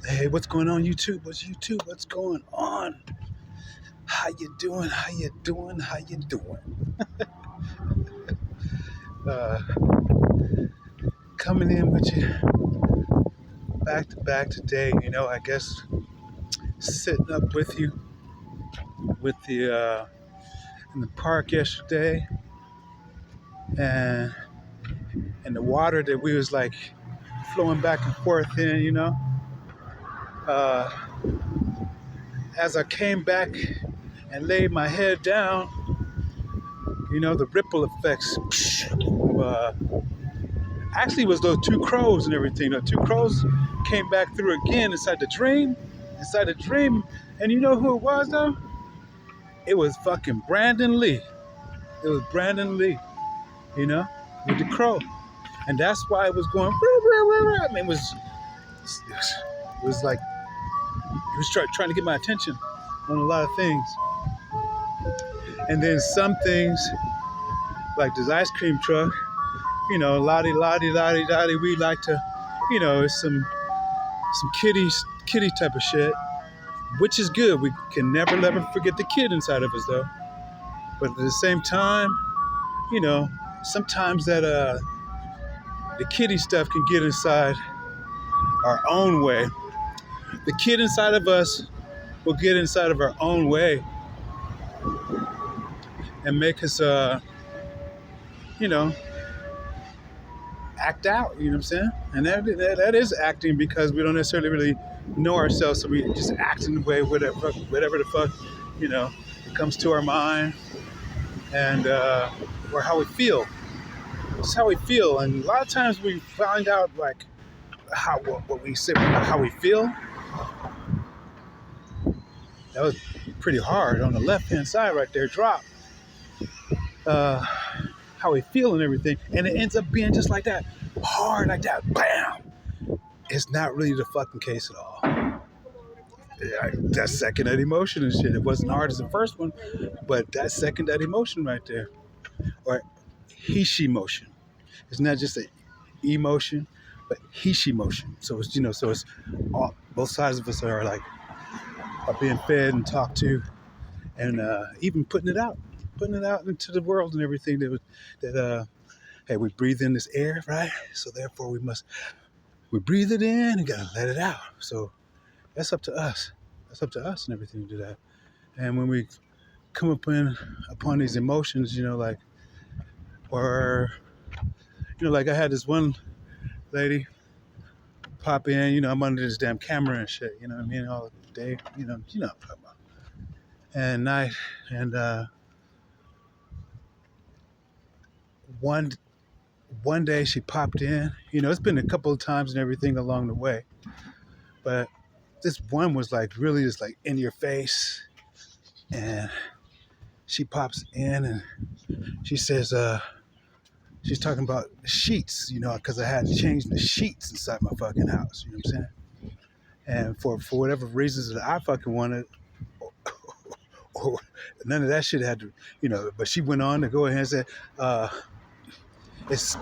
Hey, what's going on, YouTube? What's going on? How you doing? How you doing? How you doing? Uh, Coming in with you back to back today. I guess sitting up with you with the in the park yesterday, and the water that we was like flowing back and forth in. Uh, as I came back and laid my head down, the ripple effects. Uh, Actually, it was those two crows and everything. The two crows came back through again inside the dream. And you know who it was, though? It was fucking Brandon Lee. It was Brandon Lee, with the crow. And that's why it was going. I mean, it was like he was trying to get my attention on a lot of things. And then some things, like this ice cream truck, lottie, we like to, it's some kitty type of shit, which is good. We can never forget the kid inside of us, though. But at the same time, sometimes that the kitty stuff can get inside our own way. The kid inside of us will get inside of our own way and make us, act out. You know what I'm saying? And that is acting, because we don't necessarily really know ourselves, so we just act in the way whatever the fuck it comes to our mind, and or how we feel. It's how we feel, and a lot of times we find out like what we say, how we feel. That was pretty hard on the left hand side right there. Drop. How we feel and everything, and it ends up being just like that, hard like that, bam. It's not really the fucking case at all. That second, that emotion and shit. It wasn't hard as the first one, but that second, that emotion right there, or he/she motion. It's not just an emotion, but he/she motion. So it's all, both sides of us are being fed and talked to, and even putting it out into the world and everything. Hey, we breathe in this air, right? So therefore we breathe it in and gotta let it out. So that's up to us. That's up to us and everything to do that. And when we come upon these emotions, like I had this one lady pop in, I'm under this damn camera and shit, you know what I mean, all day, you know what I'm talking about. And night, and one day she popped in. It's been a couple of times and everything along the way, but this one was like really just like in your face. And she pops in and she says, she's talking about the sheets, because I had to change the sheets inside my fucking house, you know what I'm saying? And for whatever reasons that I fucking wanted, or none of that shit had to, but she went on to go ahead and say, it's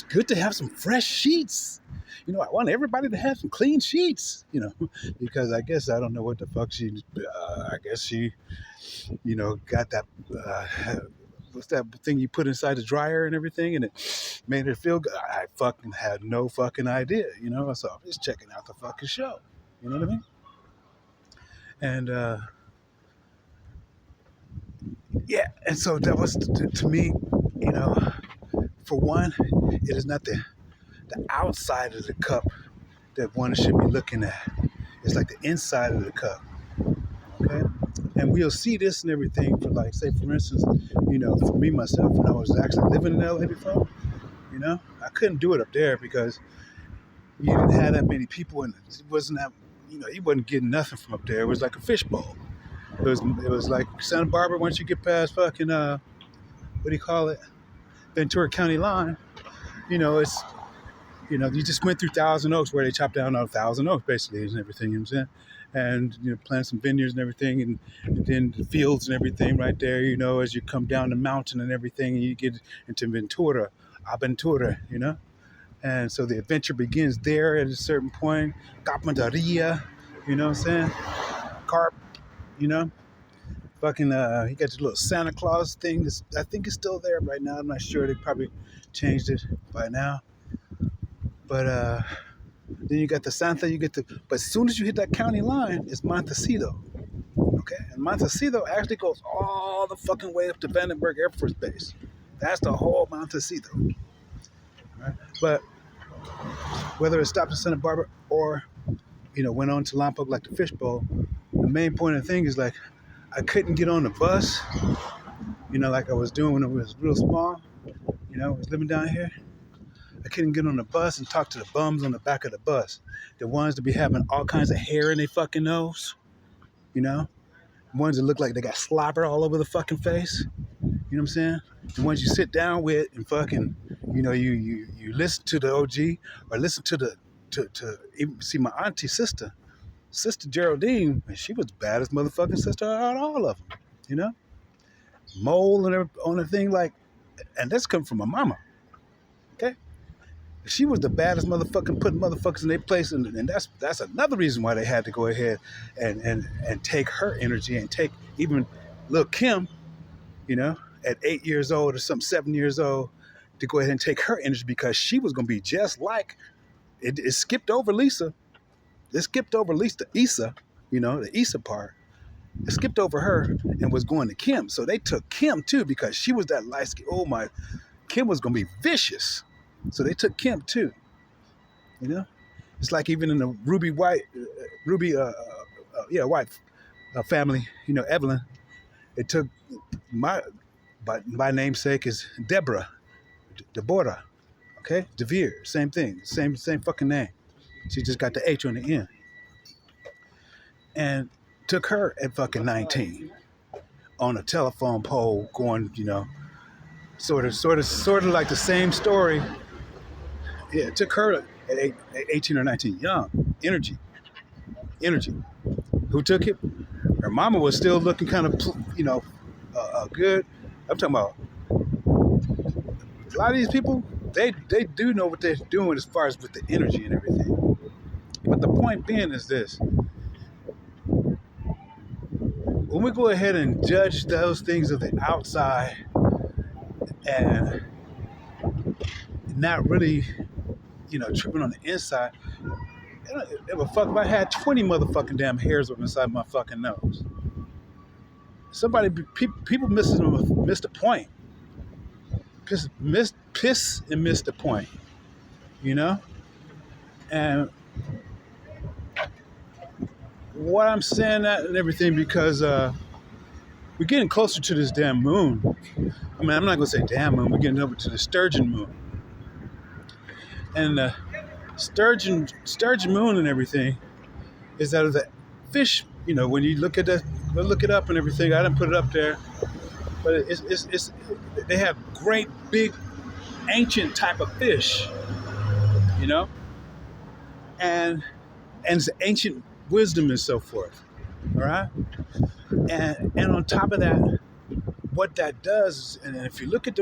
good to have some fresh sheets. I want everybody to have some clean sheets, because I guess I don't know what the fuck I guess she, got that, what's that thing you put inside the dryer and everything, and it made her feel good. I fucking had no fucking idea, so I'm just checking out the fucking show. You know what I mean? And, yeah, and so that was, to me, for one, it is not the outside of the cup that one should be looking at. It's like the inside of the cup, okay? And we'll see this and everything for, like, say, for instance, for me, myself, when I was actually living in LA before, I couldn't do it up there because you didn't have that many people, and it wasn't that, you wasn't getting nothing from up there. It was like a fishbowl. It was like Santa Barbara. Once you get past fucking, what do you call it? Ventura County line, it's, you just went through Thousand Oaks, where they chopped down all Thousand Oaks, basically, and everything, you know what I'm saying? And, planted some vineyards and everything, and then the fields and everything right there, as you come down the mountain and everything, and you get into Aventura, And so the adventure begins there at a certain point. Carpinteria, you know what I'm saying? Carp, you know? Fucking, he got this little Santa Claus thing. I think it's still there right now. I'm not sure. They probably changed it by now. But then you got the Santa, but as soon as you hit that county line, it's Montecito. Okay? And Montecito actually goes all the fucking way up to Vandenberg Air Force Base. That's the whole Montecito. Right? But whether it stopped in Santa Barbara or, went on to Lompoc like the fishbowl, the main point of the thing is like, I couldn't get on the bus, like I was doing when I was real small, I was living down here. I couldn't get on the bus and talk to the bums on the back of the bus. The ones that be having all kinds of hair in their fucking nose, the ones that look like they got slobber all over the fucking face. You know what I'm saying? The ones you sit down with and fucking, you listen to the OG or listen to to even see my auntie Sister Geraldine, and she was the baddest motherfucking sister out of all of them, Mole and on the thing like, and that's coming from my mama, okay? She was the baddest motherfucking putting motherfuckers in their place, and that's another reason why they had to go ahead and take her energy and take even little Kim, at 8 years old or something, 7 years old, to go ahead and take her energy because she was going to be just like, it skipped over Lisa. It skipped over Issa, the Issa part. It skipped over her and was going to Kim. So they took Kim too because she was that light skin. Oh my, Kim was going to be vicious. So they took Kim too. It's like even in the White family, Evelyn. It took my namesake is Deborah, okay, DeVere, same thing, same fucking name. She just got the H on the end. And took her at fucking 19 on a telephone pole going, sort of like the same story. Yeah, it took her at 18 or 19, young, energy. Who took it? Her mama was still looking kind of, good. I'm talking about a lot of these people, they do know what they're doing as far as with the energy and everything. But the point being is this. When we go ahead and judge those things of the outside and not really, tripping on the inside, it would fuck if I had 20 motherfucking damn hairs up inside my fucking nose. People miss the point. Piss and miss the point, And what I'm saying that and everything because we're getting closer to this damn moon. I mean, I'm not gonna say damn moon. We're getting over to the sturgeon moon, and sturgeon moon and everything is out of the fish. When you look at look it up and everything. I didn't put it up there, but it's they have great big ancient type of fish, and it's ancient wisdom and so forth. All right, and on top of that, what that does, and if you look see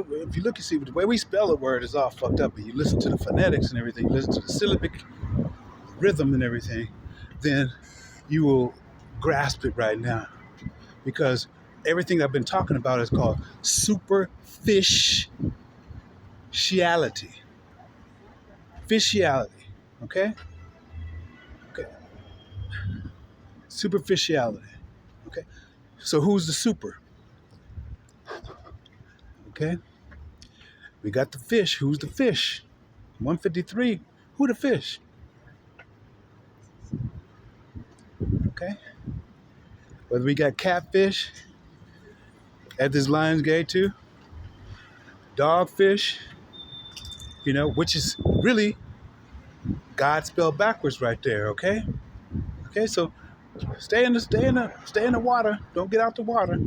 the way we spell the word is all fucked up, but you listen to the phonetics and everything, you listen to the syllabic rhythm and everything, then you will grasp it right now, because everything I've been talking about is called superficiality. Okay. Superficiality. Okay. So who's the super? Okay. We got the fish. Who's the fish? 153. Who the fish? Okay. Whether we got catfish at this Lions Gate too, dogfish, which is really God spelled backwards right there. Okay. Okay. So stay in the water. Don't get out the water.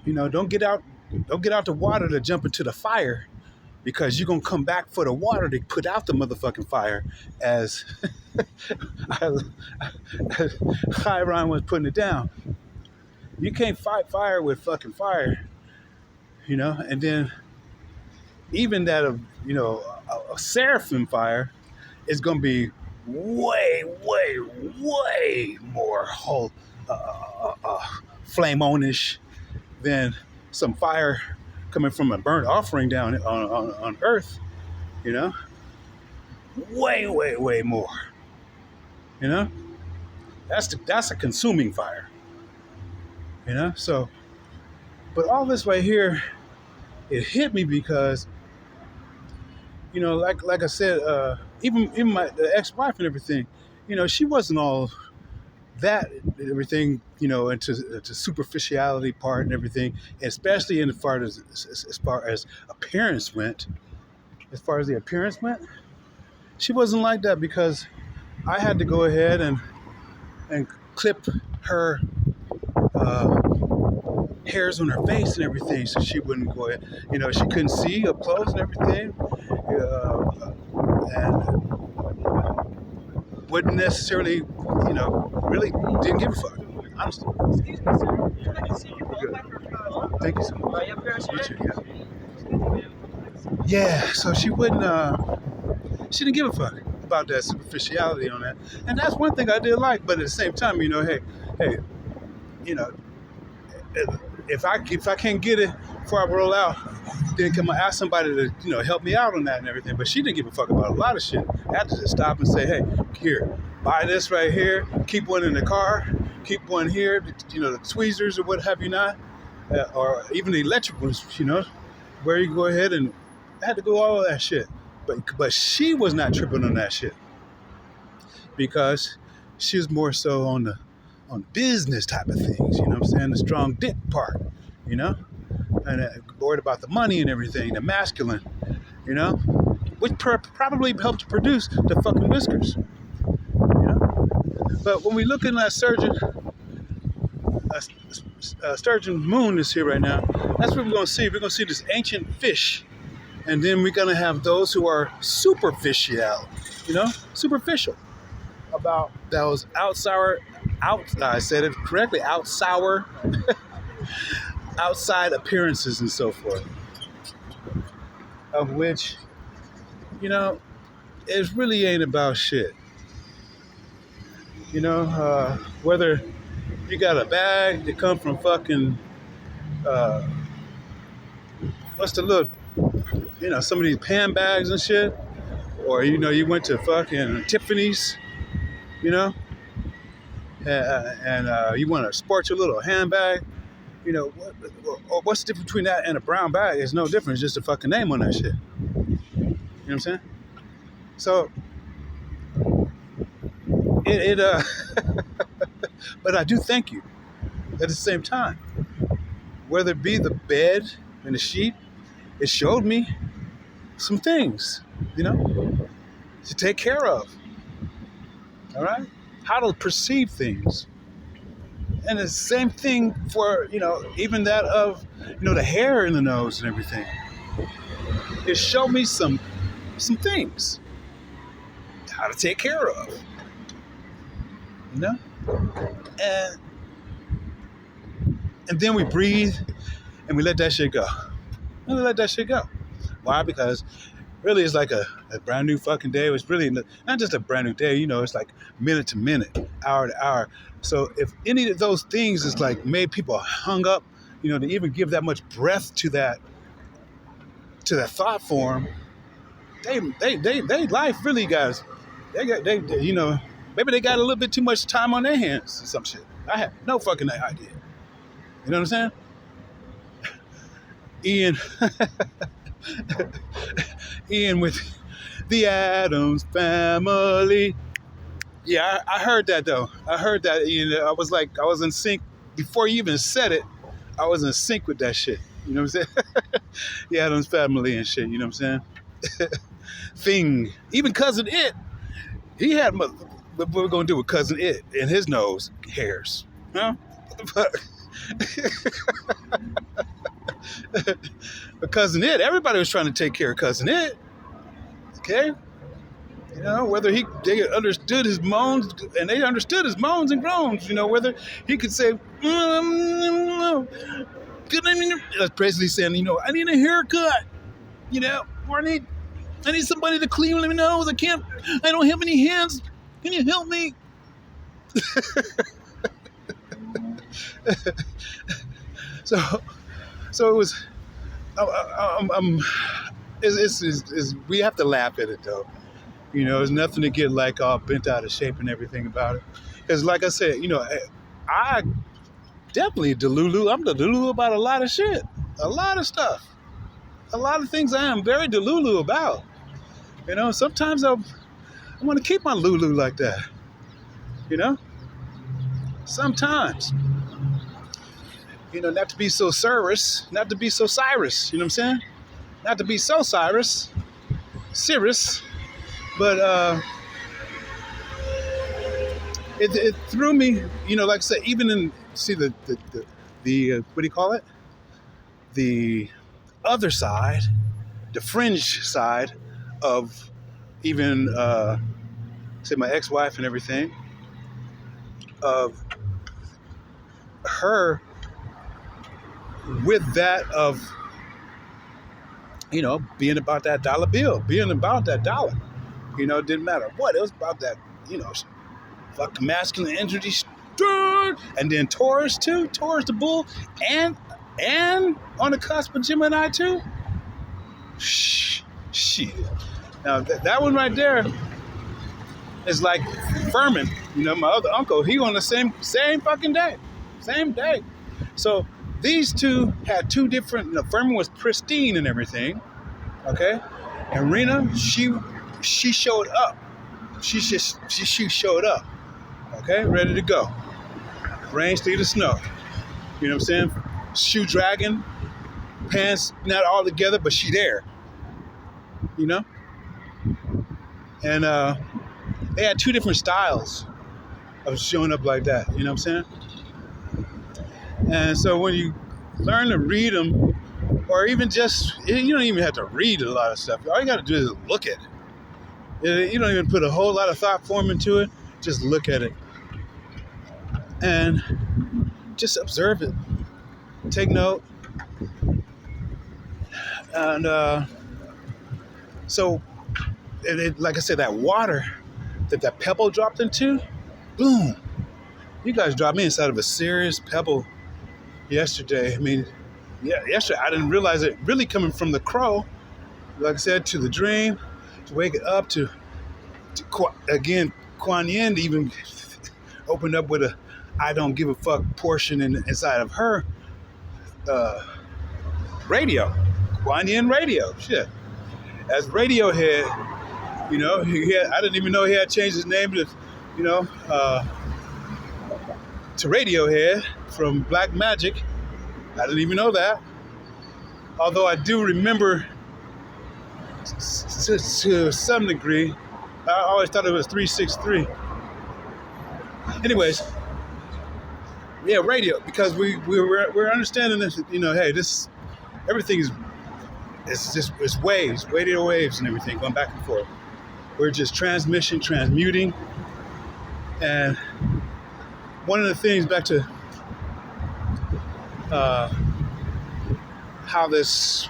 Don't get out the water to jump into the fire, because you're gonna come back for the water to put out the motherfucking fire, as Chiron was putting it down. You can't fight fire with fucking fire, and then even that of, a seraphim fire is going to be way, way, way more flame on-ish than some fire coming from a burnt offering down on earth, you know? Way, way, way more. You know? That's a consuming fire. So, but all this right here, it hit me because, like I said, even my the ex-wife and everything, she wasn't all that everything, into superficiality part and everything, especially as far as appearance went. As far as the appearance went, she wasn't like that because I had to go ahead and clip her hairs on her face and everything, so she wouldn't go ahead. She couldn't see up close and everything, and wouldn't necessarily, really didn't give a fuck. Honestly. Excuse me, sir. I can see you. Good. Thank you so much. You too, yeah, so she wouldn't. She didn't give a fuck about that superficiality on that, and that's one thing I did like. But at the same time, hey, if I can't get it before I roll out, then come and ask somebody to help me out on that and everything. But she didn't give a fuck about a lot of shit. I had to just stop and say, hey, here, buy this right here, keep one in the car, keep one here, the tweezers or what have you not, or even the electric ones, where you go ahead, and I had to go all of that shit. But she was not tripping on that shit because she was more so on business type of things, you know what I'm saying? The strong dick part, and worried about the money and everything, the masculine, which probably helped produce the fucking whiskers, But when we look in that Sturgeon Moon is here right now, that's what we're going to see. We're going to see this ancient fish, and then we're going to have those who are superficial, superficial about those I said it correctly, outside appearances and so forth, of which, it really ain't about shit. Whether you got a bag that come from fucking, what's the look, some of these pan bags and shit, or, you went to fucking Tiffany's, and you want to sport your little handbag, what's the difference between that and a brown bag? There's no difference, just a fucking name on that shit. You know what I'm saying? So, but I do thank you at the same time. Whether it be the bed and the sheet, it showed me some things, to take care of. All right? How to perceive things. And the same thing for, even that of, the hair in the nose and everything. It showed me some things. How to take care of. And then we breathe and we let that shit go. Why? Because really it's like a brand new fucking day. It's really not just a brand new day, it's like minute to minute, hour to hour. So if any of those things is like made people hung up, to even give that much breath to that thought form, they life really, guys, maybe they got a little bit too much time on their hands or some shit. I have no fucking idea. You know what I'm saying? Ian with the Addams Family. Yeah, I heard that though. I heard that. I was in sync before you even said it. I was in sync with that shit. You know what I'm saying? The Addams Family and shit. You know what I'm saying? Thing. Even Cousin It. He had what we're gonna do with Cousin It and his nose hairs. Huh? What the fuck? But Cousin It, everybody was trying to take care of Cousin It. Okay? Whether they understood his moans, and they understood his moans and groans, whether he could say, that's basically saying, I need a haircut. or I need somebody to clean my nose. I don't have any hands. Can you help me? So, it was. We have to laugh at it though. There's nothing to get like all bent out of shape and everything about it. Because, like I said, I definitely delulu. I'm delulu about a lot of shit, a lot of stuff, a lot of things. I am very delulu about. Sometimes I want to keep my lulu like that. Sometimes. Not to be so Cyrus, not to be so Cyrus. You know what I'm saying? Not to be so Cyrus, but it threw me. Like I said, even in the what do you call it? The other side, the fringe side of even say my ex-wife and everything, of her with that of being about that dollar bill, being about that dollar. It didn't matter what, it was about that, fucking masculine energy, and then Taurus too, Taurus the bull, and on the cusp of Gemini too. Shit. Now that one right there is like Furman. My other uncle, he on the same fucking day, same day. So these two had two different. Furman was pristine and everything, okay, and Rena, she showed up. She showed up, okay, ready to go. Rain, sleet, or snow. You know what I'm saying? Shoe dragging, pants not all together, but she there. And they had two different styles of showing up like that. You know what I'm saying? And so when you learn to read them, or even just, you don't even have to read a lot of stuff. All you got to do is look at it. You don't even put a whole lot of thought form into it. Just look at it. And just observe it. Take note. And so, like I said, that water that pebble dropped into, boom. You guys dropped me inside of a serious pebble yesterday. I mean, yesterday I didn't realize it really coming from the crow, like I said, to the dream, to wake it up, to again, Kuan Yin even opened up with a I don't give a fuck portion inside of her radio. Kuan Yin radio, shit. As Radiohead, I didn't even know he had changed his name to, to Radiohead from Black Magic. I didn't even know that. Although I do remember to some degree, I always thought it was 363. Anyways, yeah, radio, because we're understanding this, hey, this, everything is, it's waves, radio waves and everything going back and forth. We're just transmuting. And one of the things back to how this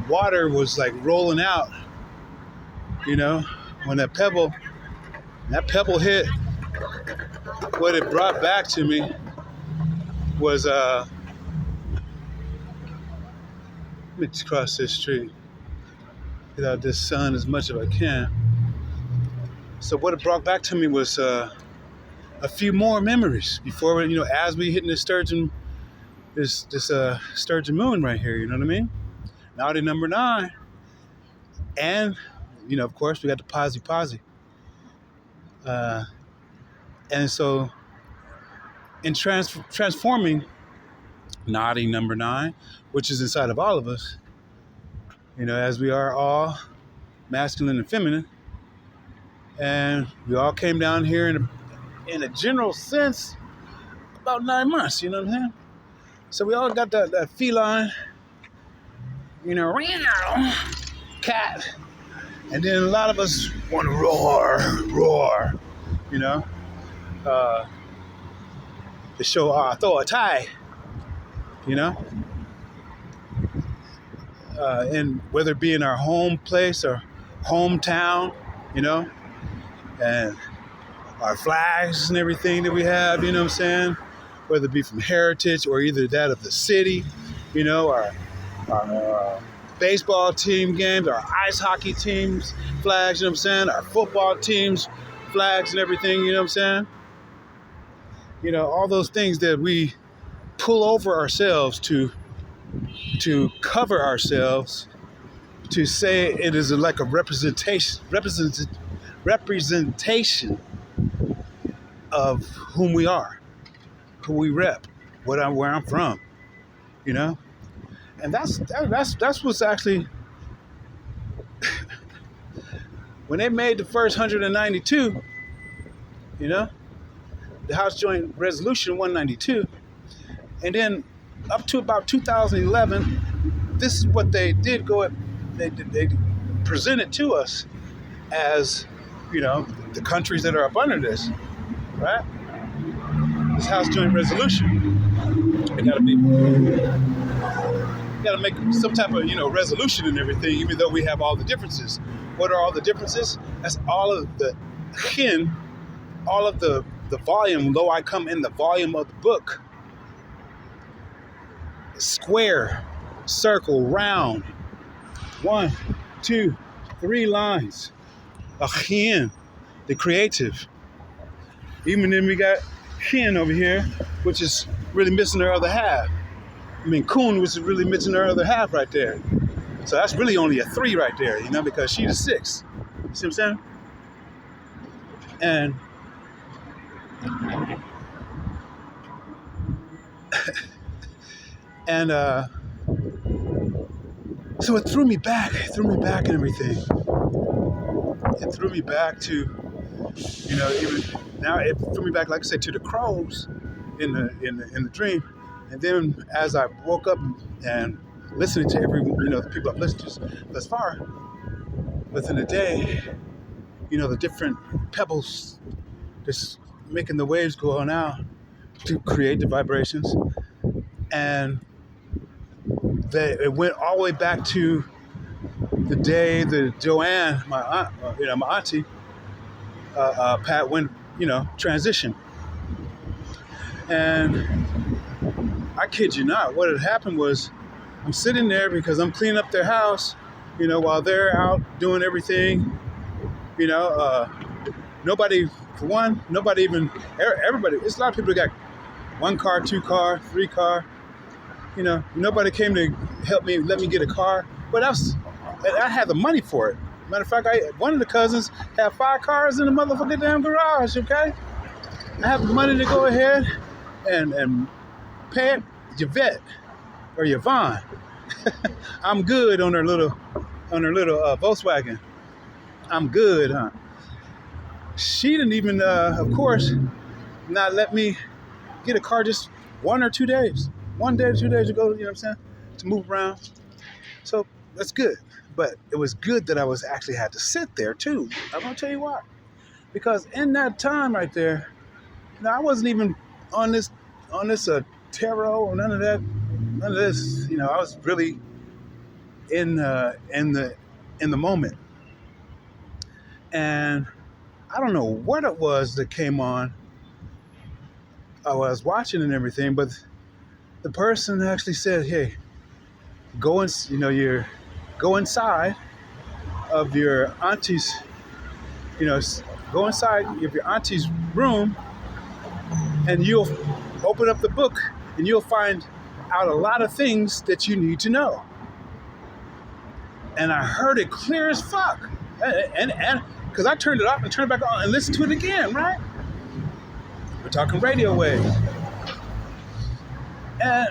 water was like rolling out, when that pebble hit, what it brought back to me was let me cross this street, get out this sun as much as I can. So what it brought back to me was a few more memories before, as we hitting this sturgeon moon right here, you know what I mean? Naughty number 9. And, of course, we got the Posy. And so in transforming naughty number 9, which is inside of all of us, as we are all masculine and feminine, and we all came down here in a general sense about 9 months, you know what I'm saying? So we all got that feline, cat, and then a lot of us want to roar, to show our authority, and whether it be in our home place or hometown, you know, and our flags and everything that we have, you know what I'm saying? Whether it be from heritage or either that of the city, you know, our baseball team games, our ice hockey teams flags, you know what I'm saying? Our football teams flags and everything, you know what I'm saying? You know, all those things that we pull over ourselves to cover ourselves, to say it is like a representation of whom we are, who we rep, where I'm from, you know, and that's what's actually when they made the first 192, you know, the House Joint Resolution 192, and then up to about 2011, this is what they did they presented to us as, you know, the countries that are up under this, right? This House Joint Resolution. It gotta make some type of, you know, resolution and everything, even though we have all the differences. What are all the differences? That's all of the all of the volume, though I come in the volume of the book. Square, circle, round. 1, 2, 3 lines. RGEON, the creative. Even then we got Kin over here, which is really missing their other half. I mean, Kun, which is really missing her other half right there. So that's really only a 3 right there, you know, because she's a 6. You see what I'm saying? And so it threw me back and everything. It threw me back to, you know, even now it threw me back, like I said, to the crows in the dream. And then as I woke up and listening to the people I've listened to thus far within the day, you know, the different pebbles just making the waves go on out to create the vibrations. And it went all the way back to the day that Joanne, my aunt, my auntie, Pat went, you know, transition. And I kid you not, what had happened was I'm sitting there because I'm cleaning up their house, you know, while they're out doing everything, you know, nobody even, everybody, it's a lot of people that got 1 car, 2 car, 3 car, you know, nobody came to help me, let me get a car, but I had the money for it. Matter of fact, one of the cousins had 5 cars in the motherfucking damn garage, okay? I have the money to go ahead and pay it, Yvette or Yvonne. I'm good on her little Volkswagen. I'm good, huh? She didn't even, of course, not let me get a car just 1 or 2 days. 1 day or 2 days ago, you know what I'm saying? To move around. So that's good. But it was good that I was actually had to sit there too. I'm gonna tell you why. Because in that time right there, you know, I wasn't even on this tarot or none of this. You know, I was really in the moment. And I don't know what it was that came on. I was watching and everything, but the person actually said, "Hey, go inside of your auntie's, you know, go inside of your auntie's room, and you'll open up the book, and you'll find out a lot of things that you need to know." And I heard it clear as fuck, and because I turned it off and turned it back on and listened to it again, right? We're talking radio waves. And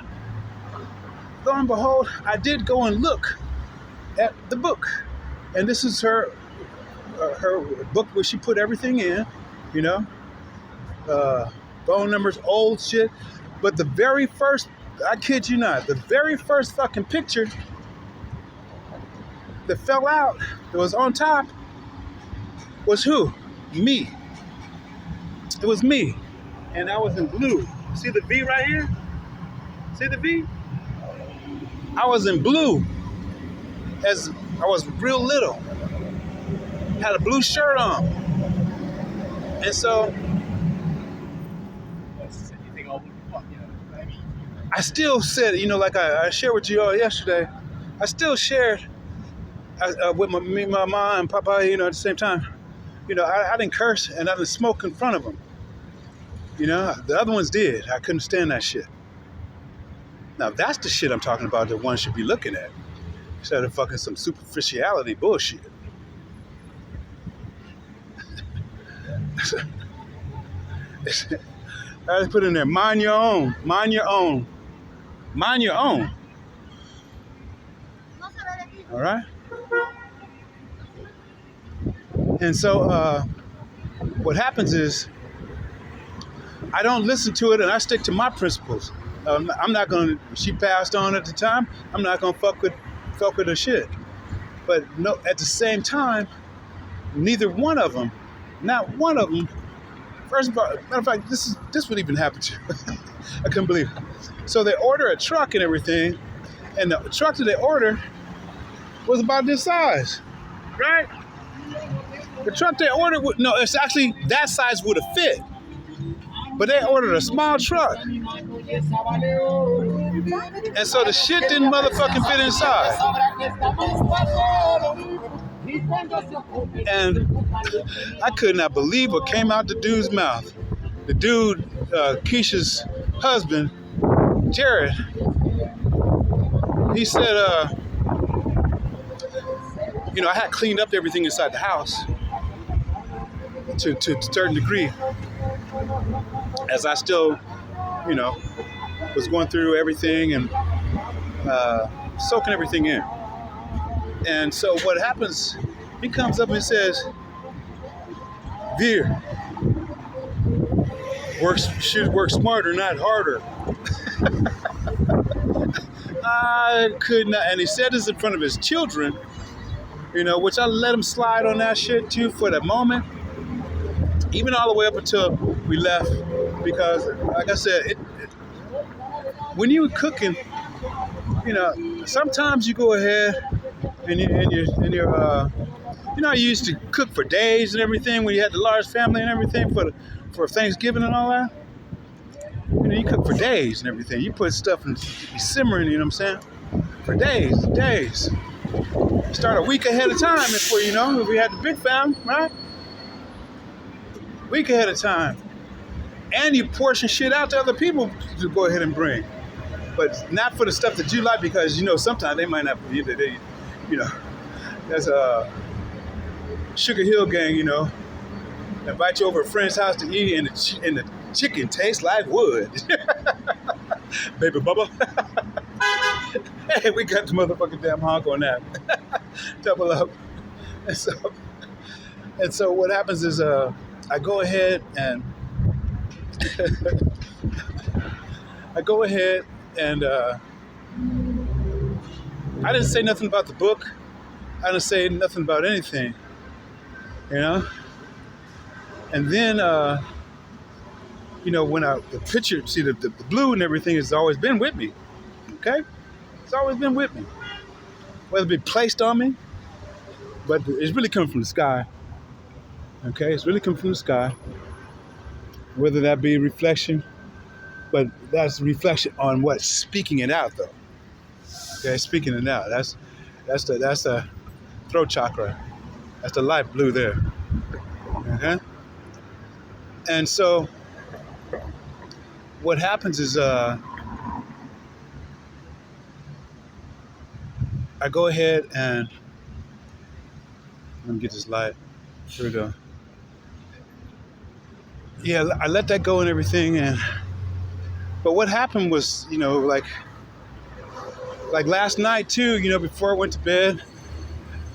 lo and behold, I did go and look at the book. And this is her book where she put everything in, you know, phone numbers, old shit. But the very first, I kid you not, the very first fucking picture that fell out, that was on top, was who? Me. It was me. And I was in blue. See the V right here? See the V? I was in blue. as I was real little. Had a blue shirt on. And so I still said, like I shared with you all yesterday, I still shared with me, my mom and papa, at the same time. I didn't curse and I didn't smoke in front of them. The other ones did. I couldn't stand that shit. Now, that's the shit I'm talking about that one should be looking at. Instead of fucking some superficiality bullshit. I put in there, mind your own. Mind your own. Mind your own. All right? And so what happens is I don't listen to it and I stick to my principles. I'm not going to, she passed on at the time, I'm not going to fuck with her shit. But no, at the same time, neither one of them, not one of them, first of all, matter of fact, this would even happen to I couldn't believe it. So they order a truck and everything, and the truck that they ordered was about this size, right? The truck they ordered, it's actually that size would have fit. But they ordered a small truck. And so the shit didn't motherfucking fit inside. And I could not believe what came out the dude's mouth. The dude, Keisha's husband, Jared, he said, I had cleaned up everything inside the house to a certain degree. As I still, was going through everything and soaking everything in. And so what happens, he comes up and says, Veer, should work smarter, not harder. I could not, and he said this in front of his children, which I let him slide on that shit too for the moment. Even all the way up until we left, because, like I said, when you were cooking, sometimes you go ahead and you're I used to cook for days and everything when you had the large family and everything for Thanksgiving and all that. You cook for days and everything. You put stuff in simmering, you know what I'm saying, for days. Start a week ahead of time if we had the big family, right? Week ahead of time. And you portion shit out to other people to go ahead and bring. But not for the stuff that you like, because, sometimes they might not be, there's a Sugar Hill gang, invite you over a friend's house to eat and the chicken tastes like wood. Baby Bubba. Hey, we got the motherfucking damn honk on that. Double up. And so what happens is, I go ahead and I didn't say nothing about the book. I didn't say nothing about anything, And then, when the picture, see the blue and everything has always been with me, okay? It's always been with me. Whether it be placed on me, but it's really coming from the sky. Okay, it's really coming from the sky. Whether that be reflection, but that's reflection on what? Speaking it out, though. Okay, speaking it out. That's the throat chakra. That's the light blue there. Okay. And so, what happens is, I go ahead and let me get this light. Here we go. Yeah, I let that go and everything, but what happened was, like last night too, before I went to bed,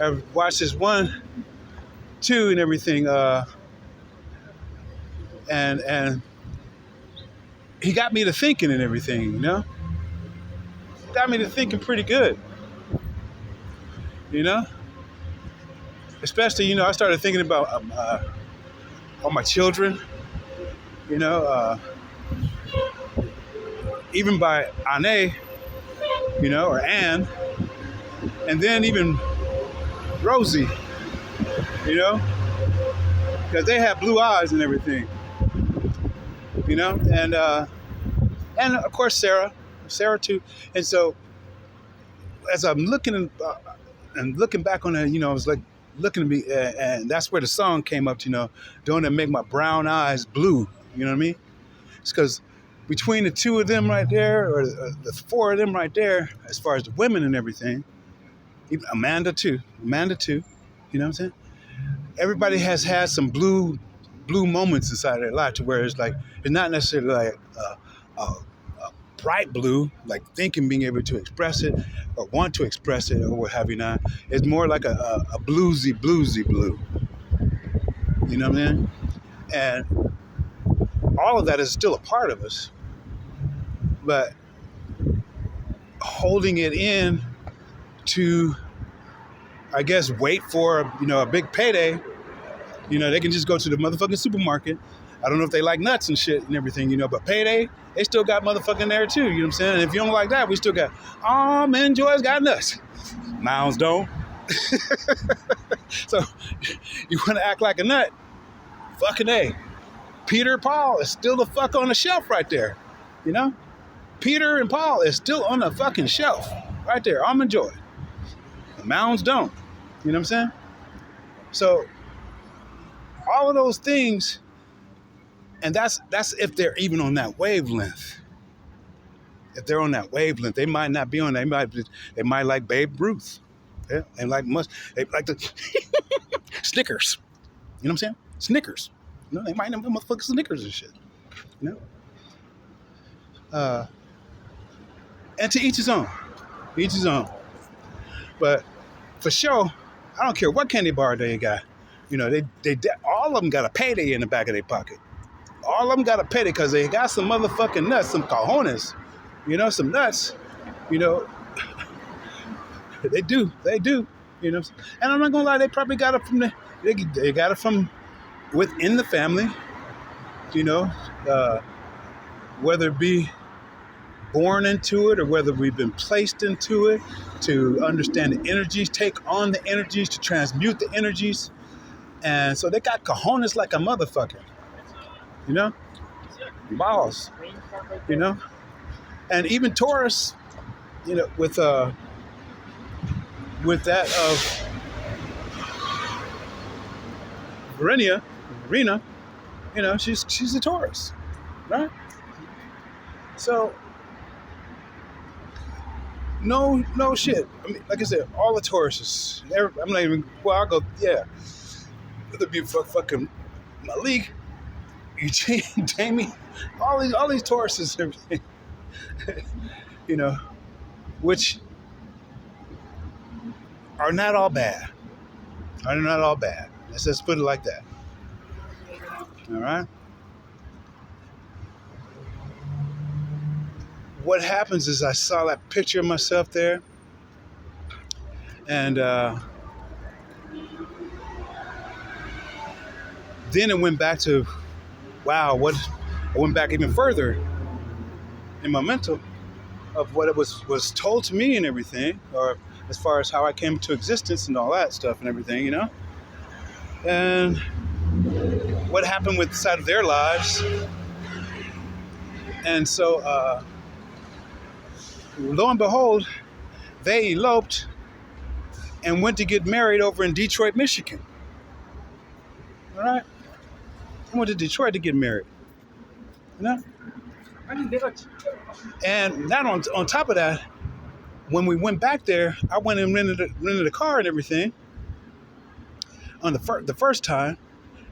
I watched this 1, 2 and everything, and he got me to thinking and everything, got me to thinking pretty good, especially, I started thinking about all my children. Even by Anne, or Anne, And then even Rosie, you know, because they have blue eyes and everything, you know, and of course Sarah too. And so as I'm looking and looking back on it, you know, I was like looking at me, and that's where the song came up. You know, don't it make my brown eyes blue? You know what I mean? It's because between the two of them right there, or the four of them right there, as far as the women and everything, even Amanda too, you know what I'm saying? Everybody has had some blue moments inside of their life to where it's like, it's not necessarily like a bright blue, like thinking, being able to express it or want to express it or what have you not. It's more like a bluesy blue. You know what I mean? And all of that is still a part of us, but holding it in to, I guess, wait for, you know, a big payday. You know, they can just go to the motherfucking supermarket. I don't know if they like nuts and shit and everything, you know, but payday, they still got motherfucking there too, you know what I'm saying? And if you don't like that, we still got, man, Joy's got nuts. Mounds don't. So you want to act like a nut? Fucking A. Peter Paul is still the fuck on the shelf right there, you know? Peter and Paul is still on the fucking shelf right there. Almond Joy. The Mounds don't. You know what I'm saying? So all of those things, and that's if they're even on that wavelength. If they're on that wavelength, they might not be on that. They might like Babe Ruth. Yeah, they like the Snickers. You know what I'm saying? Snickers. You know, they might have motherfucking Snickers and shit. You know? And to each his own. Each his own. But for sure, I don't care what candy bar they got. You know, they all of them got a payday in the back of their pocket. All of them got a payday because they got some motherfucking nuts, some cojones. You know, some nuts. You know, they do. You know, and I'm not gonna lie, they probably got it from they got it from within the family. You know, whether it be born into it or whether we've been placed into it to understand the energies, take on the energies, to transmute the energies. And so they got cojones like a motherfucker, you know, balls, you know, and even Taurus, you know, with that of Rena, you know, she's a Taurus, right? So no shit. I mean, like I said, all the Tauruses. I'm not even. Well, I'll go. Yeah. Whether it be fucking Malik, Eugene, Jamie, all these Tauruses, everything. You know, which are not all bad. Are not all bad. Let's just put it like that. All right. What happens is I saw that picture of myself there, and then it went back to, wow, I went back even further in my mental of what it was told to me and everything, or as far as how I came to existence and all that stuff and everything, you know, and what happened with the side of their lives. And so, lo and behold, they eloped and went to get married over in Detroit, Michigan. All right? I went to Detroit to get married. You know? And not on top of that, when we went back there, I went and rented a car and everything on the first time,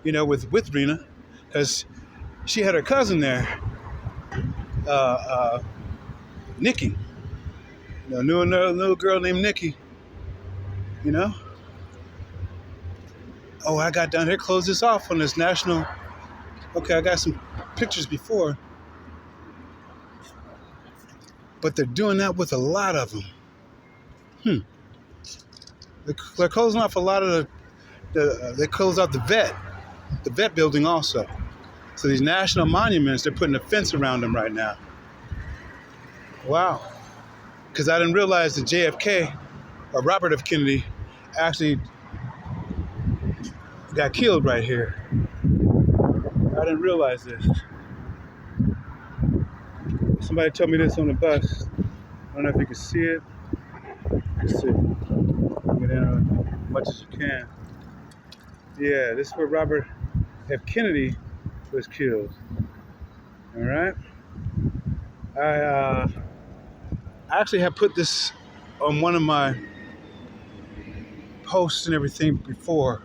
you know, with Rena, because she had her cousin there, Nikki. You know, knew a little girl named Nikki, you know? Oh, I got down here, close this off on this national. Okay, I got some pictures before. But they're doing that with a lot of them. They're closing off a lot of they closed out the vet building also. So these national monuments, they're putting a fence around them right now. Wow. Because I didn't realize that JFK Robert F. Kennedy actually got killed right here. I didn't realize this. Somebody told me this on the bus. I don't know if you can see it. Let's see. Get down as much as you can. Yeah, this is where Robert F. Kennedy was killed. All right. I actually have put this on one of my posts and everything before,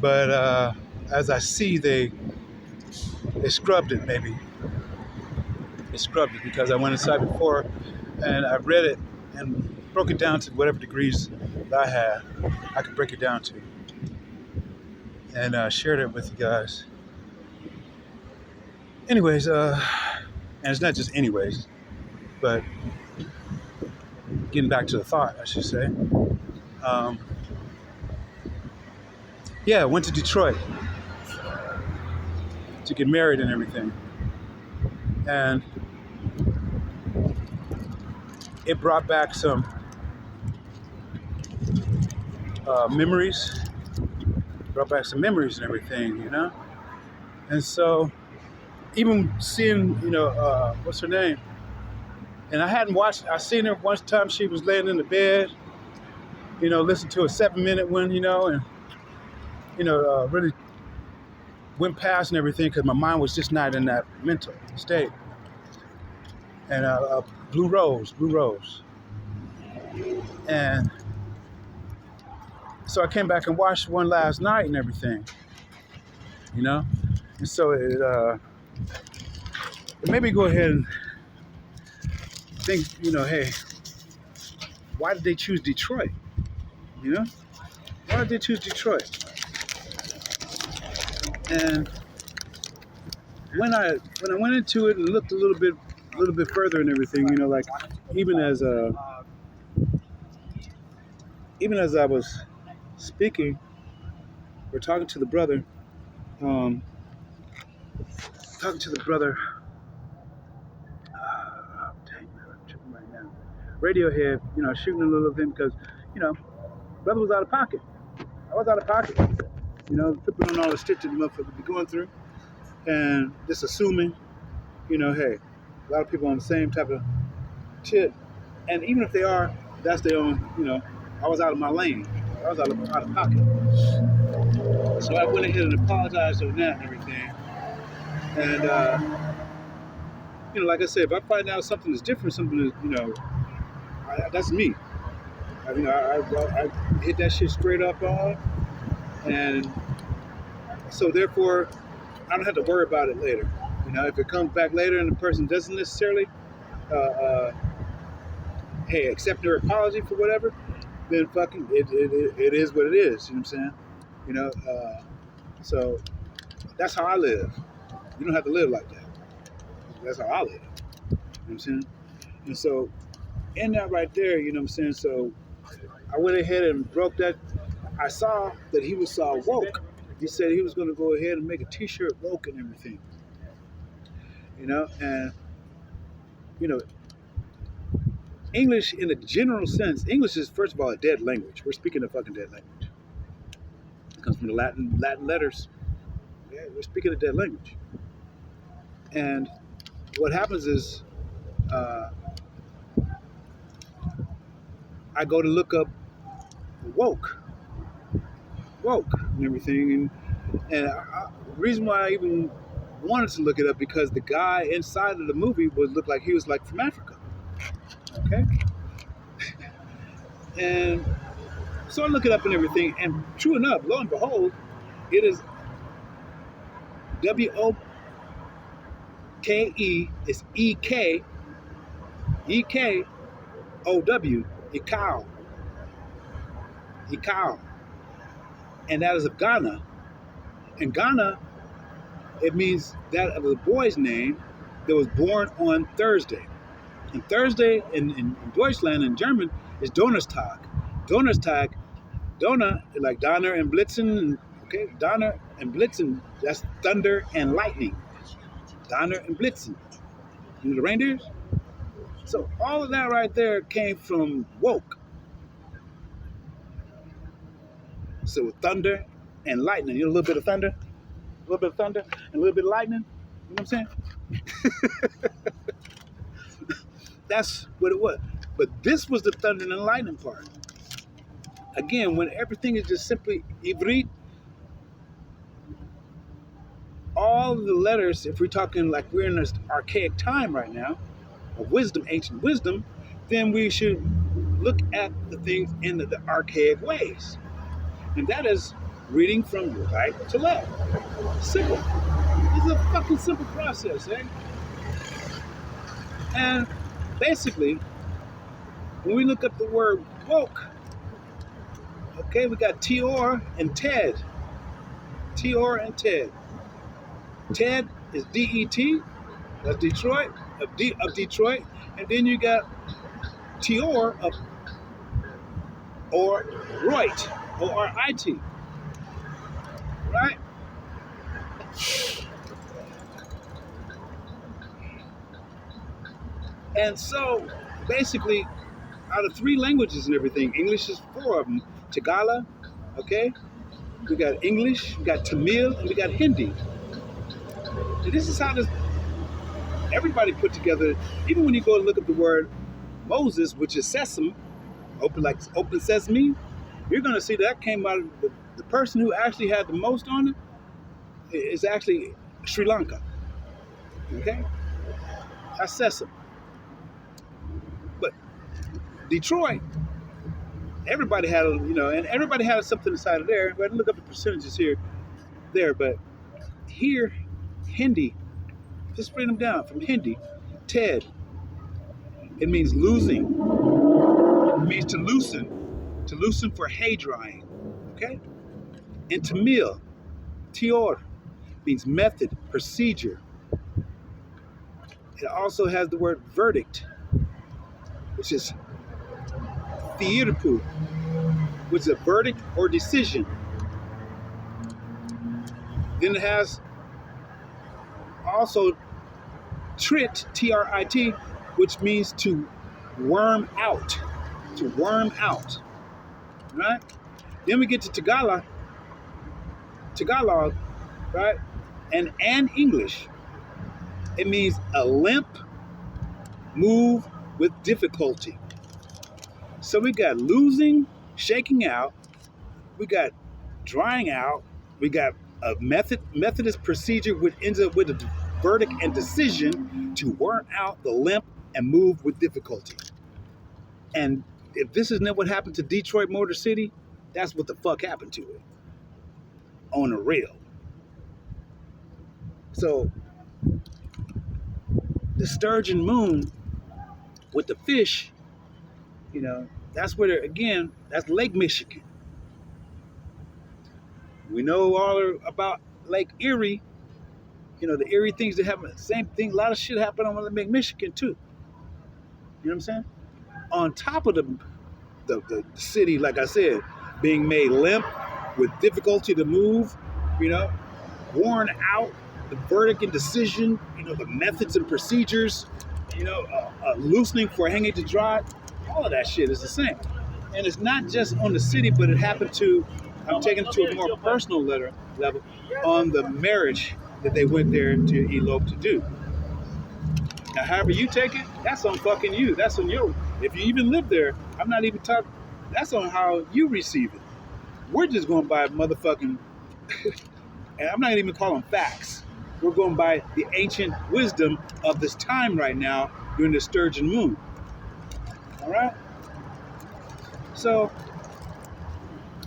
but as I see, they scrubbed it. Maybe they scrubbed it because I went inside before and I read it and broke it down to whatever degrees that I could break it down to, and shared it with you guys. Anyways, and it's not just anyways, but getting back to the thought, I should say. Yeah, I went to Detroit to get married and everything. And it brought back some memories. Brought back some memories and everything, you know? And so, even seeing, what's her name? And I seen her one time she was laying in the bed, listened to a 7-minute one, and, really went past and everything because my mind was just not in that mental state. And Blue Rose. And so I came back and watched one last night and everything, And so it made me go ahead and think, hey, why did they choose Detroit? Why did they choose Detroit? And when I went into it and looked a little bit further and everything, like even as I was speaking or talking to the brother, dang, I'm tripping right now. Radiohead, shooting a little bit because, brother was out of pocket. I was out of pocket. Tripping on all the shit that the motherfucker be going through, and just assuming, hey, a lot of people on the same type of shit, and even if they are, that's their own. I was out of my lane. I was out of pocket. So I went ahead and apologized on that and everything. And like I said, if I find out something is different, something is, that's me. I hit that shit straight up on, and so therefore, I don't have to worry about it later. If it comes back later and the person doesn't necessarily, hey, accept their apology for whatever, then fucking it is what it is. You know what I'm saying? So that's how I live. You don't have to live like that. That's how I live. You know what I'm saying? And so, in that right there, you know what I'm saying? So, I went ahead and broke that. I saw that he was woke. He said he was going to go ahead and make a T-shirt woke and everything. And, English in a general sense, English is, first of all, a dead language. We're speaking a fucking dead language. It comes from the Latin letters. Yeah, we're speaking a dead language. And what happens is, I go to look up woke and everything, and the reason why I even wanted to look it up because the guy inside of the movie looked like he was like from Africa. Okay, and so I look it up and everything, and true enough, lo and behold, it is WOKE. It's EKOW, Ikao, and that is of Ghana. And Ghana, it means that of the boy's name that was born on Thursday. And Thursday in Deutschland, in German, is Donnerstag. Donnerstag, Donner, like Donner and Blitzen, okay? Donner and Blitzen, that's thunder and lightning. Donner and Blitzen. You know the reindeers? So all of that right there came from woke. So with thunder and lightning, you know, a little bit of thunder, a little bit of thunder, and a little bit of lightning. You know what I'm saying? That's what it was. But this was the thunder and lightning part. Again, when everything is just simply Ivrit, all the letters, if we're talking like we're in this archaic time right now, of wisdom, ancient wisdom, then we should look at the things in the archaic ways. And that is reading from right to left. Simple. It's a fucking simple process, eh? And basically, when we look up the word woke, okay, we got Tior and Ted. Tior and Ted. Ted is D-E-T, that's Detroit, of Detroit. And then you got Tior of or Roit, O-R-I-T, right? And so, basically, out of 3 languages and everything, English is 4 of them. Tagalog, okay? We got English, we got Tamil, and we got Hindi. And this is how everybody put together. Even when you go and look at the word Moses, which is sesame, open sesame, you're going to see that came out of the person who actually had the most on it is actually Sri Lanka. Okay? That's sesame. But Detroit, everybody had, and everybody had something inside of there. Go ahead and look up the percentages there. But here, Hindi, just bring them down from Hindi. Ted, it means losing. It means to loosen for hay drying. Okay? And Tamil, Tior, means method, procedure. It also has the word verdict, which is Theirpu, which is a verdict or decision. Then it has also Trit, T-R-I-T, which means to worm out. To worm out. Right? Then we get to Tagalog, right? And English. It means a limp move with difficulty. So we got losing, shaking out, we got drying out, we got a Methodist procedure which ends up with a verdict and decision to worm out the limp and move with difficulty. And if this isn't what happened to Detroit Motor City, that's what the fuck happened to it. On the real. So the sturgeon moon with the fish, that's where that's Lake Michigan. We know all about Lake Erie, the Erie things that happen, same thing, a lot of shit happened on Lake Michigan too. You know what I'm saying? On top of the city, like I said, being made limp with difficulty to move, worn out, the verdict and decision, the methods and procedures, loosening for hanging to dry, all of that shit is the same. And it's not just on the city, but it happened to, I'm taking it to a more personal level, on the marriage that they went there to elope to do. Now, however you take it, that's on fucking you. That's on you. If you even live there, I'm not even talking, that's on how you receive it. We're just going by motherfucking, and I'm not even calling facts. We're going by the ancient wisdom of this time right now during the sturgeon moon. All right? So,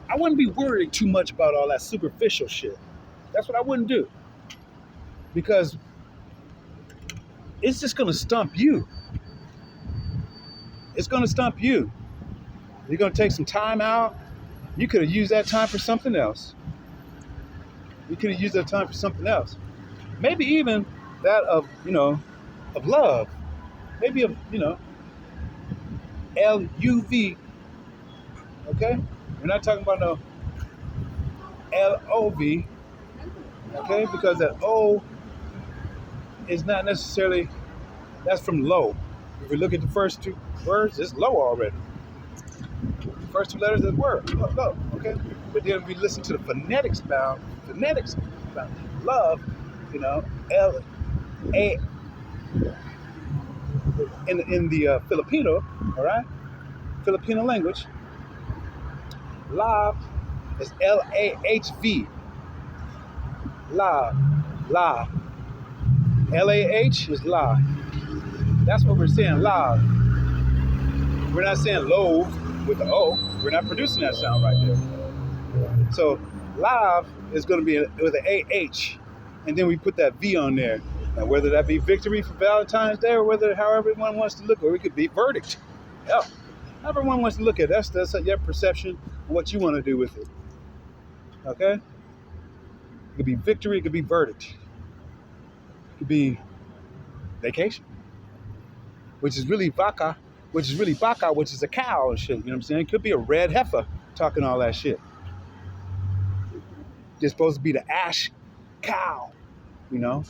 I wouldn't be worried too much about all that superficial shit. That's what I wouldn't do. Because it's just going to stump you. It's going to stump you. You're going to take some time out. You could have used that time for something else. Maybe even that of, of love. Maybe of, L-U-V. Okay? We're not talking about no L-O-V. Okay? Because that O is not necessarily, that's from low. If we look at the first 2 words, it's low already. first two letters of the word. Love, okay? But then we listen to the phonetics bound, love, L-A, in the Filipino, all right? Filipino language, love is L-A-H-V. La, la. L-A-H is la. That's what we're saying, la. We're not saying loave with the O. We're not producing that sound right there. So live is going to be with an A-H. And then we put that V on there. Now, whether that be victory for Valentine's Day or whether however one wants to look, or it could be verdict. Yeah. However one wants to look at it, that's your perception of what you want to do with it. Okay? It could be victory, it could be verdict. It could be vacation, which is really vaca, which is a cow and shit. You know what I'm saying? It could be a red heifer talking all that shit. They're supposed to be the ash cow, The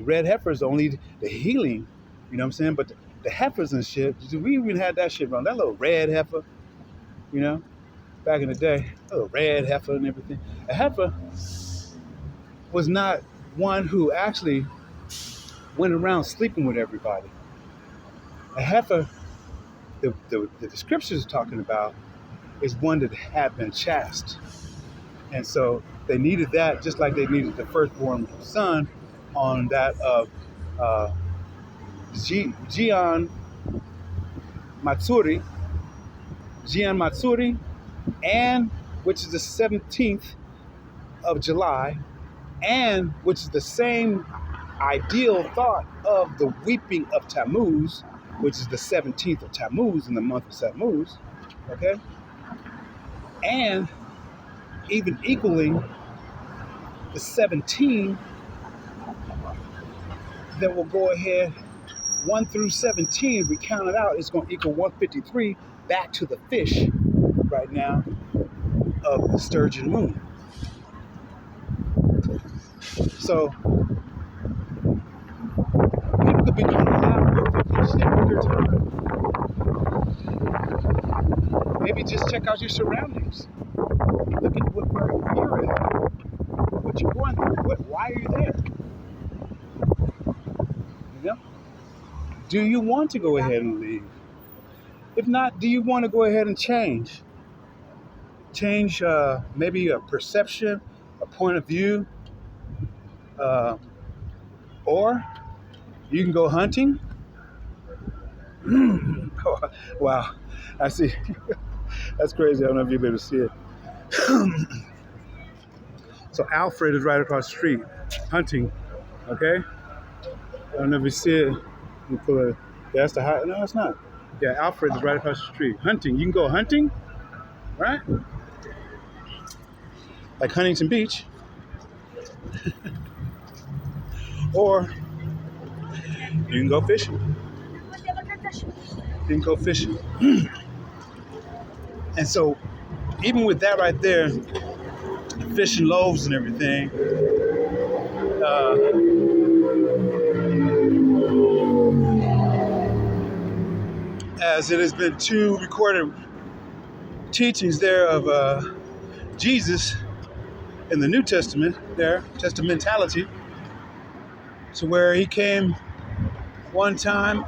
red heifer is only the healing, you know what I'm saying? But the heifers and shit, we even had that shit wrong. That little red heifer, back in the day, a little red heifer and everything. A heifer was not one who actually went around sleeping with everybody. A heifer, the scriptures are talking about, is one that had been chaste. And so they needed that just like they needed the firstborn son on that of RGEON Matsuri, and which is the 17th of July, and which is the same ideal thought of the weeping of Tammuz, which is the 17th of Tammuz in the month of Tammuz, okay? And even equaling the 17 that will go ahead 1 through 17, we count it out, it's going to equal 153 back to the fish right now of the sturgeon moon. So people could be doing a lot of shit with their time. Maybe just check out your surroundings. Look at where you're at, what you're going through, why are you there? Do you want to go ahead and leave? If not, do you want to go ahead and change? Change maybe a perception, a point of view, or you can go hunting. Oh, wow, I see. That's crazy. I don't know if you'll be able to see it. So Alfred is right across the street, hunting. Okay. I don't know if you see it. You pull a, yeah, that's the high. No, it's not. Yeah, Alfred is right across the street, hunting. You can go hunting, right? Like Huntington Beach. Or you can go fishing. You can go fishing. And so, even with that right there, fishing loaves and everything, as it has been two recorded teachings there of Jesus in the New Testament, there, testamentality, to where he came one time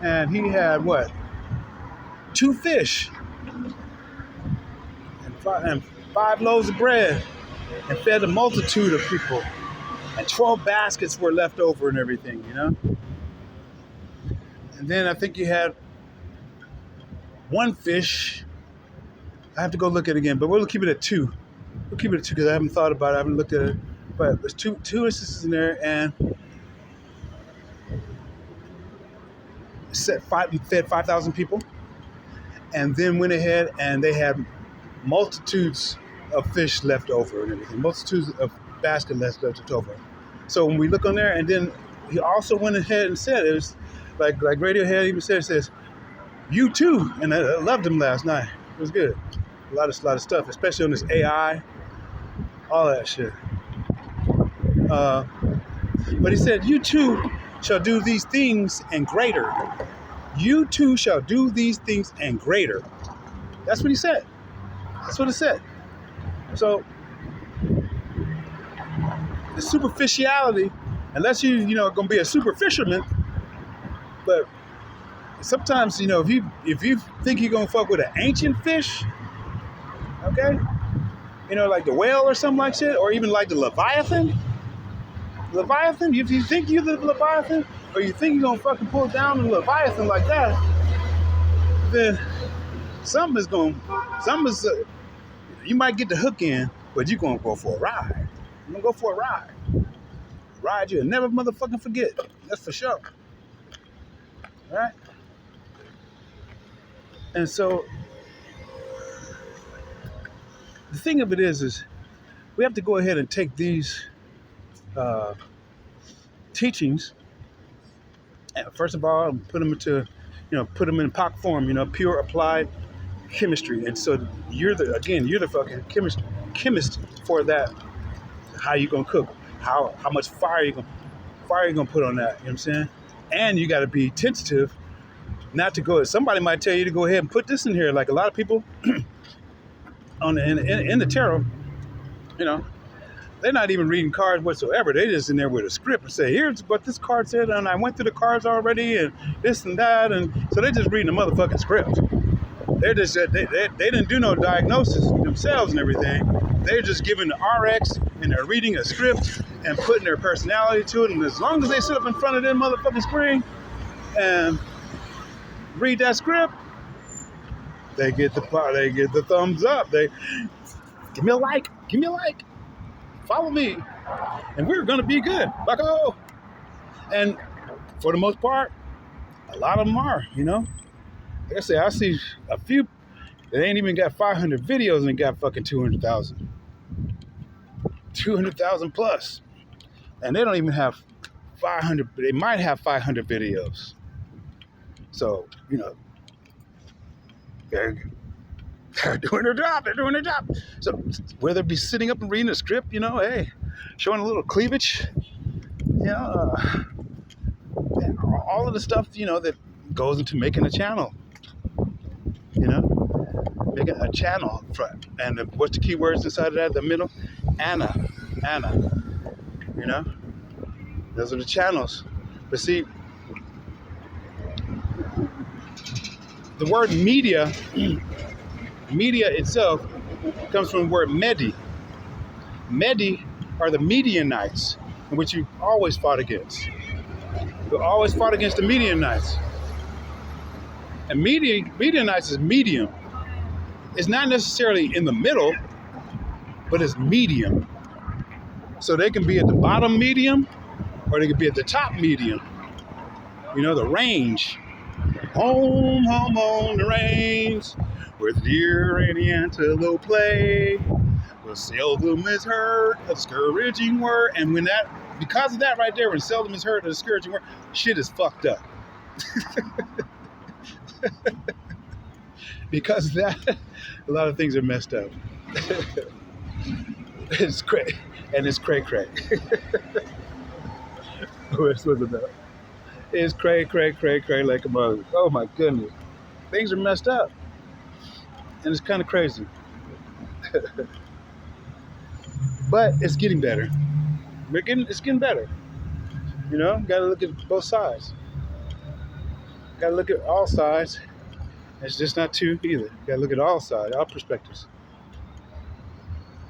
and he had what? 2 fish and 5 loaves of bread and fed a multitude of people, and 12 baskets were left over and everything, And then I think you had 1 fish. I have to go look at it again, but we'll keep it at 2. We'll keep it at 2 because I haven't thought about it. I haven't looked at it. But there's two instances in there, and fed 5,000 people, and then went ahead and they had multitudes of fish left over and everything, multitudes of baskets left over. So when we look on there, and then he also went ahead and said, it was like Radiohead even said, it says, "You too," and I loved him last night. It was good. A lot of stuff, especially on this AI, all that shit. But he said, "You too shall do these things and greater. You too shall do these things and greater." That's what he said. That's what it said. So the superficiality, unless you know gonna be a super fisherman, but sometimes you know if you think you're gonna fuck with an ancient fish, okay, you know like the whale or something like shit, or even like the Leviathan. Leviathan, if you think you're the Leviathan, or you think you're gonna fucking pull down the Leviathan like that, then something is you might get the hook in, but you're gonna go for a ride. You're gonna go for a ride. Ride you'll never motherfucking forget. That's for sure. All right? And so the thing of it is we have to go ahead and take these teachings and first of all put them into, put them in POC form, pure applied chemistry. And so you're the fucking chemist for that. How you gonna cook? How much fire you gonna put on that? You know what I'm saying? And you got to be tentative, not to go. Somebody might tell you to go ahead and put this in here. Like a lot of people in the tarot, they're not even reading cards whatsoever. They just in there with a script and say, "Here's what this card said," and I went through the cards already, and this and that, and so they just reading the motherfucking script. They're just they didn't do no diagnosis themselves and everything. They're just giving the RX and they're reading a script and putting their personality to it. And as long as they sit up in front of them motherfucking screen and read that script, they get the thumbs up. They give me a like, follow me, and we're gonna be good. Bucko. And for the most part, a lot of them are, Like I say, I see a few that ain't even got 500 videos and got fucking 200,000. 200,000 plus. And they don't even have 500, they might have 500 videos. So, they're doing their job. So whether it be sitting up and reading a script, hey, showing a little cleavage, all of the stuff, that goes into making a channel. Making a channel front. And what's the key words inside of that? The middle? Anna. Those are the channels. But see, the word media itself comes from the word medi. Medi are the Medianites, in which you always fought against. You always fought against the Medianites. And Medianites is medium. It's not necessarily in the middle, but it's medium. So they can be at the bottom medium, or they can be at the top medium. The range. Home on the range, where the deer and the antelope play, where seldom is heard a discouraging word. And because of that right there, when seldom is heard a discouraging word, shit is fucked up. Because of that, a lot of things are messed up. It's cray, and it's cray. What's it about? It's cray like a mother. Oh my goodness. Things are messed up. And it's kind of crazy. But it's getting better. It's getting better. Gotta look at both sides. Gotta look at all sides. It's just not two either. Gotta look at all sides, all perspectives.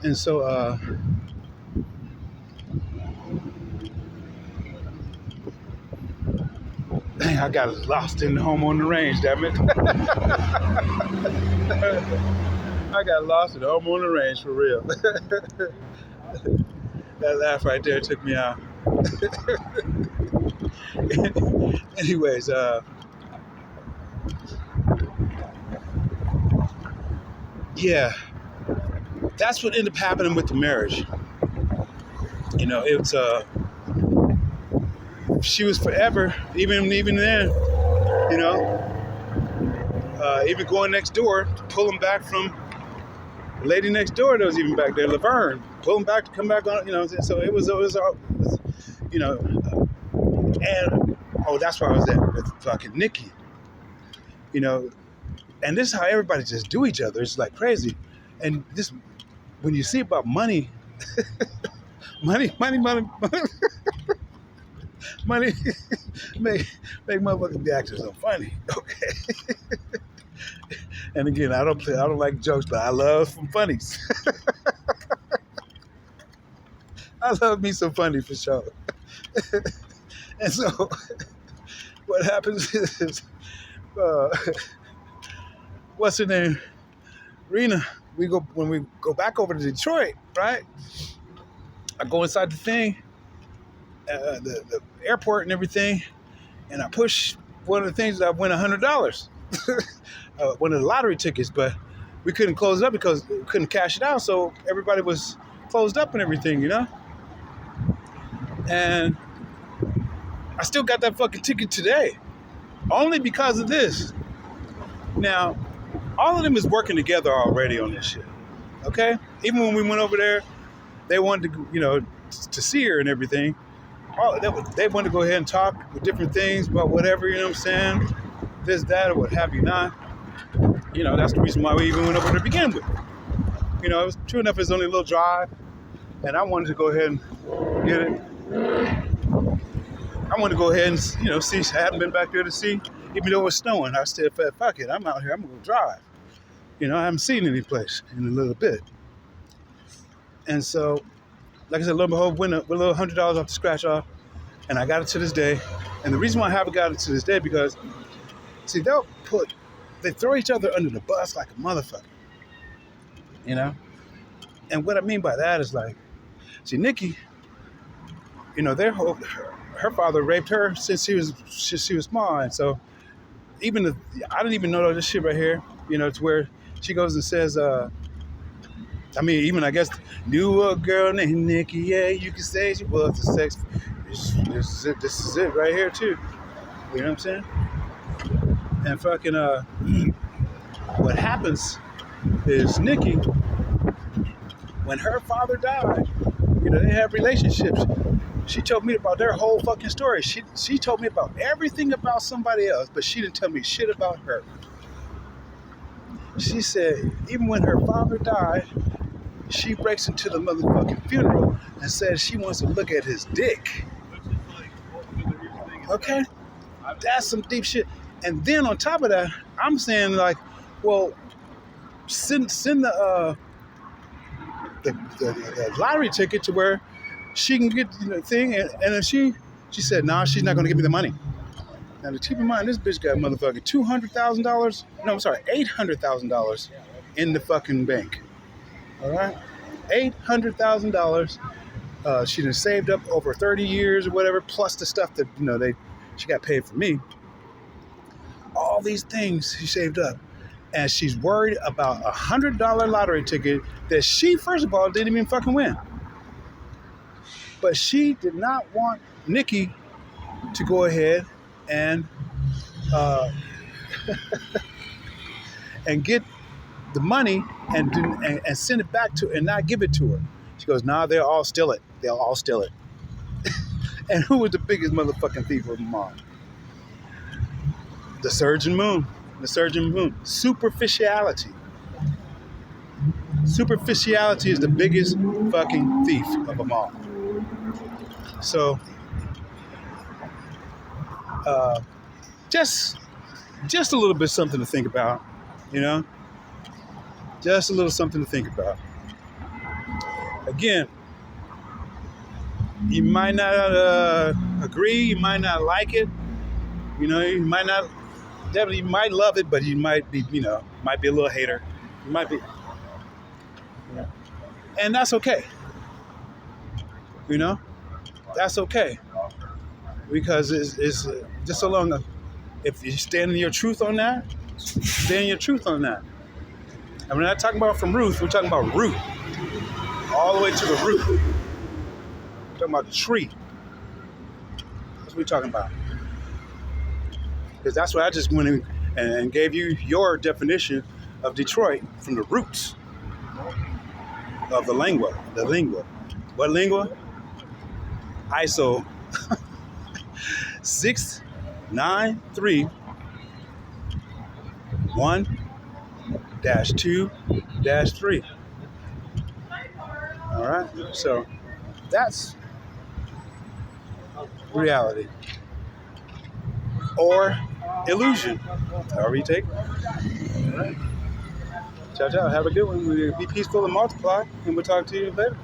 And so, dang, I got lost in the home on the range, damn it. I got lost in the home on the range for real. That laugh right there took me out. Anyways, yeah, that's what ended up happening with the marriage. It's she was forever, even then, even going next door to pull him back from the lady next door that was even back there, Laverne, pull him back to come back on, so it was and that's where I was at with fucking Nikki. And this is how everybody just do each other. It's like crazy. And this, when you see about money, money, money, make motherfuckers be acting so funny. Okay. And again, I don't like jokes, but I love some funnies. I love me some funny for sure. And so, what happens is, uh, what's her name, Rena? When we go back over to Detroit, right? I go inside the thing, the airport and everything, and I push one of the things that I win $100, one of the lottery tickets, but we couldn't close it up because we couldn't cash it out, so everybody was closed up and everything, you know? And I still got that fucking ticket today, only because of this. Now, all of them is working together already on this shit, okay? Even when we went over there, they wanted to, to see her and everything. They wanted to go ahead and talk with different things about whatever, you know what I'm saying? This, that, or what have you not. That's the reason why we even went over there to begin with. It was true enough, it's only a little drive, and I wanted to go ahead and get it. I wanted to go ahead and, see. I hadn't been back there to see, even though it was snowing. I said, fuck it, I'm out here, I'm going to drive. I haven't seen any place in a little bit. And so, like I said, lo and behold, win a little $100 off the scratch off, and I got it to this day. And the reason why I haven't got it to this day, because, see, they throw each other under the bus like a motherfucker, And what I mean by that is like, see, Nikki, her father raped her since she was small, and so I didn't even know this shit right here, to where she goes and says, even I guess knew a girl named Nikki. Yeah, you could say she was a sex. This is it right here too. You know what I'm saying? And fucking what happens is Nikki, when her father died, they have relationships. She told me about their whole fucking story. She told me about everything about somebody else, but she didn't tell me shit about her. She said even when her father died, she breaks into the motherfucking funeral and says she wants to look at his dick. Okay? That's some deep shit. And then on top of that, I'm saying like, well, send the lottery ticket to where she can get the thing, and then she said, nah, she's not going to give me the money. Now, to keep in mind, this bitch got motherfucking $200,000. No, I'm sorry, $800,000 in the fucking bank. All right, $800,000. She done saved up over 30 years or whatever, plus the stuff that she got paid for me. All these things she saved up, and she's worried about $100 lottery ticket that she, first of all, didn't even fucking win. But she did not want Nikki to go ahead and and get the money and send it back to and not give it to her. She goes, nah, they'll all steal it. They'll all steal it. And who was the biggest motherfucking thief of them all? The Surgeon Moon. The Surgeon Moon. Superficiality. Superficiality is the biggest fucking thief of them all. So, just a little bit something to think about, Just a little something to think about. Again, you might not agree, you might not like it, you might not, definitely you might love it, but you might be, might be a little hater. You might be, and that's okay. That's okay. Because it's just so long, if you stand in your truth on that, stand in your truth on that. And we're not talking about from Ruth, we're talking about root. All the way to the root. We're talking about the tree. That's what we're talking about. Because that's what I just went in and gave you your definition of Detroit from the roots of the lingua. The lingua. What lingua? ISO 693-1 2 3. All right. So that's reality or illusion, however you take it. All right. Ciao, ciao. Have a good one. Be peaceful and multiply, and we'll talk to you later.